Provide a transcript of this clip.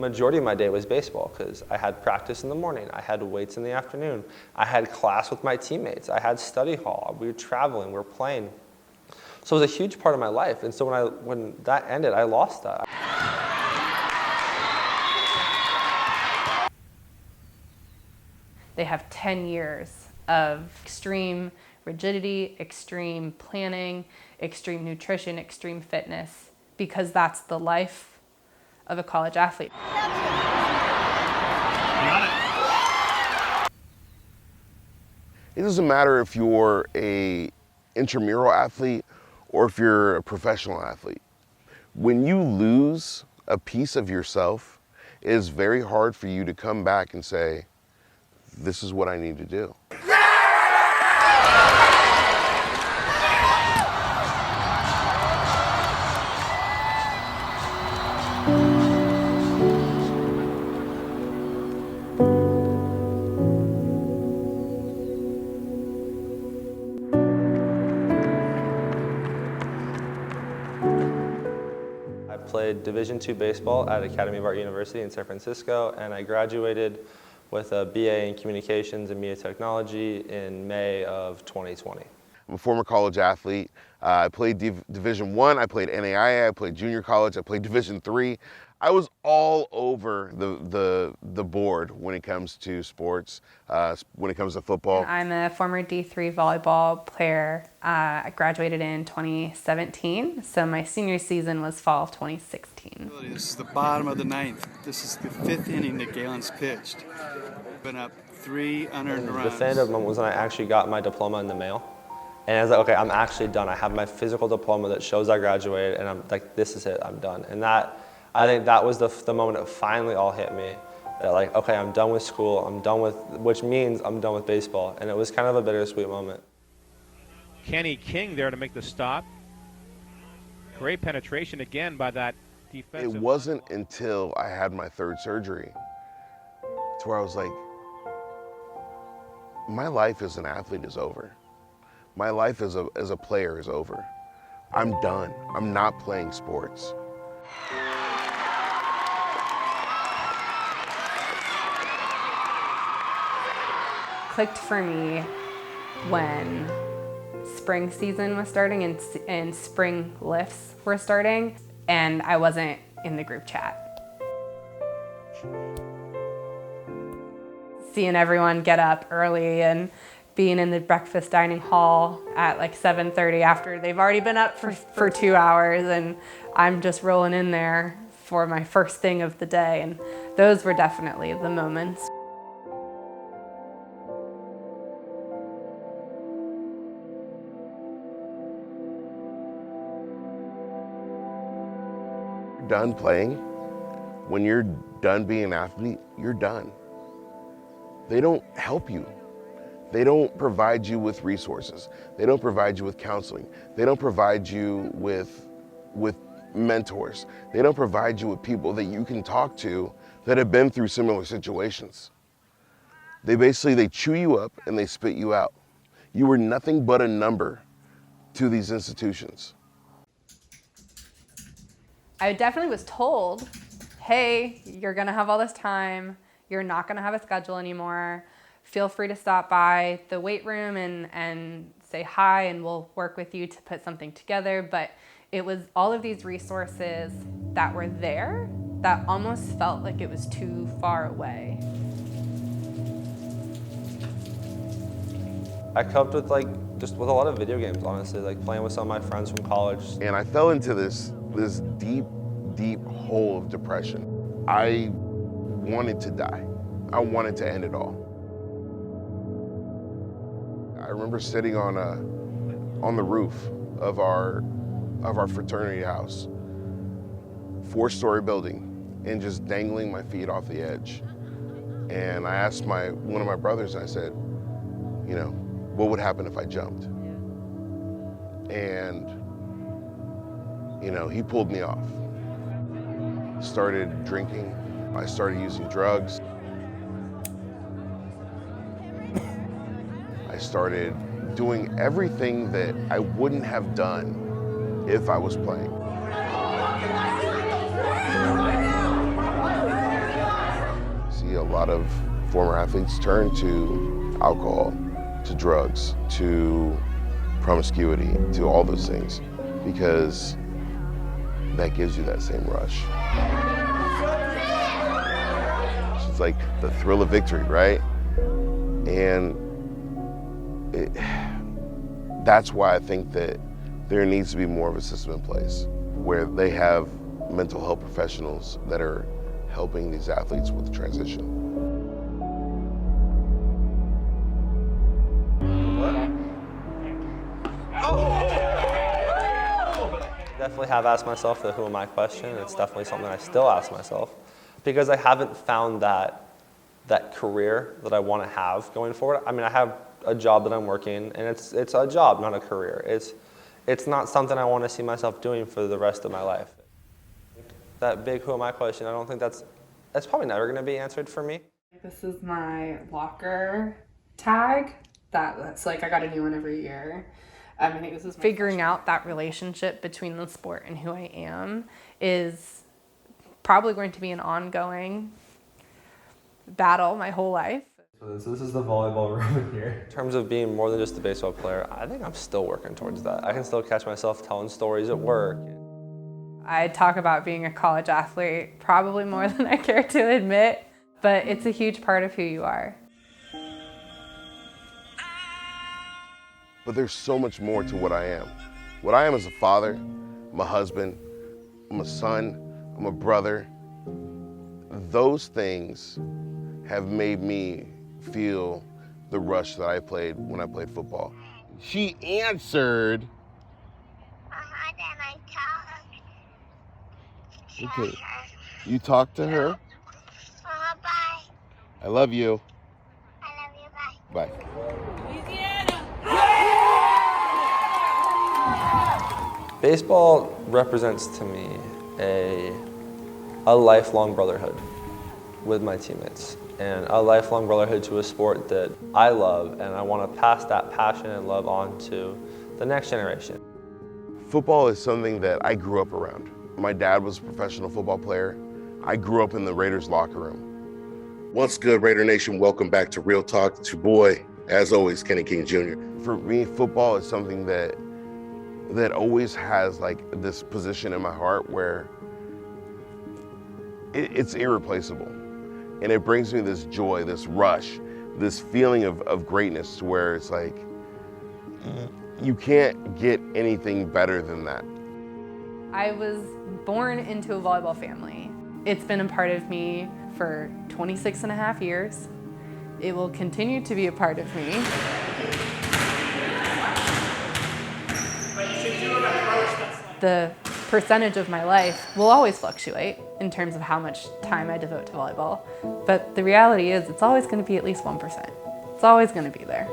majority of my day was baseball because I had practice in the morning, I had weights in the afternoon, I had class with my teammates, I had study hall, we were traveling, we were playing. So it was a huge part of my life, and so when that ended, I lost that. They have 10 years of extreme rigidity, extreme planning, extreme nutrition, extreme fitness, because that's the life of a college athlete. It doesn't matter if you're an intramural athlete or if you're a professional athlete. When you lose a piece of yourself, it is very hard for you to come back and say, this is what I need to do. I played Division II baseball at Academy of Art University in San Francisco, and I graduated with a BA in Communications and Media Technology in May of 2020. I'm a former college athlete. I played Division I, I played NAIA, I played junior college, I played Division III. I was all over the board when it comes to sports, when it comes to football. I'm a former D3 volleyball player. I graduated in 2017, so my senior season was fall of 2016. This is the bottom of the ninth. This is the 5th inning that Galen's pitched. Been up 3 unearned runs. The definitive moment was when I actually got my diploma in the mail. And I was like, okay, I'm actually done. I have my physical diploma that shows I graduated, and I'm like, this is it, I'm done. And I think that was the moment it finally all hit me. That like, okay, I'm done with school, which means I'm done with baseball. And it was kind of a bittersweet moment. Kenny King there to make the stop. Great penetration again by that defensive. It wasn't until I had my 3rd surgery to where I was like, my life as an athlete is over. My life as a player is over. I'm done. I'm not playing sports. Clicked for me when spring season was starting and spring lifts were starting, and I wasn't in the group chat. Seeing everyone get up early and being in the breakfast dining hall at like 7:30 after they've already been up for 2 hours, and I'm just rolling in there for my first thing of the day, and those were definitely the moments. Done playing, when you're done being an athlete, you're done. They don't help you. They don't provide you with resources. They don't provide you with counseling. They don't provide you with mentors. They don't provide you with people that you can talk to that have been through similar situations. They chew you up and they spit you out. You were nothing but a number to these institutions. I definitely was told, hey, you're gonna have all this time, you're not gonna have a schedule anymore, feel free to stop by the weight room and say hi, and we'll work with you to put something together. But it was all of these resources that were there that almost felt like it was too far away. I coped with just with a lot of video games, honestly, like playing with some of my friends from college. And I fell into this deep, deep hole of depression. I wanted to die. I wanted to end it all. I remember sitting on the roof of our fraternity house, 4-story building, and just dangling my feet off the edge. And I asked one of my brothers, and I said, what would happen if I jumped? And, he pulled me off. Started drinking. I started using drugs. I started doing everything that I wouldn't have done if I was playing. lot of former athletes turn to alcohol, to drugs, to promiscuity, to all those things, because that gives you that same rush. It's like the thrill of victory, right? And that's why I think that there needs to be more of a system in place where they have mental health professionals that are helping these athletes with the transition. Definitely have asked myself the who am I question. It's definitely something I still ask myself because I haven't found that career that I want to have going forward. I mean, I have a job that I'm working, and it's a job, not a career. It's not something I want to see myself doing for the rest of my life. That big who am I question, I don't think that's probably never going to be answered for me. This is my locker tag. That's like, I got a new one every year. I think this is figuring out that relationship between the sport and who I am is probably going to be an ongoing battle my whole life. So this is the volleyball room in here. In terms of being more than just a baseball player, I think I'm still working towards that. I can still catch myself telling stories at work. I talk about being a college athlete probably more than I care to admit, but it's a huge part of who you are. But there's so much more to what I am. What I am as a father, I'm a husband, I'm a son, I'm a brother. Those things have made me feel the rush that I played when I played football. She answered. Okay. You talked to her? Bye. I love you. I love you. Bye. Bye. Baseball represents to me a lifelong brotherhood with my teammates and a lifelong brotherhood to a sport that I love, and I want to pass that passion and love on to the next generation. Football is something that I grew up around. My dad was a professional football player. I grew up in the Raiders locker room. What's good, Raider Nation? Welcome back to Real Talk. It's your boy, as always, Kenny King Jr. For me, football is something that always has like this position in my heart where it's irreplaceable. And it brings me this joy, this rush, this feeling of greatness to where it's like, you can't get anything better than that. I was born into a volleyball family. It's been a part of me for 26 and a half years. It will continue to be a part of me. The percentage of my life will always fluctuate in terms of how much time I devote to volleyball. But the reality is it's always going to be at least 1%. It's always going to be there.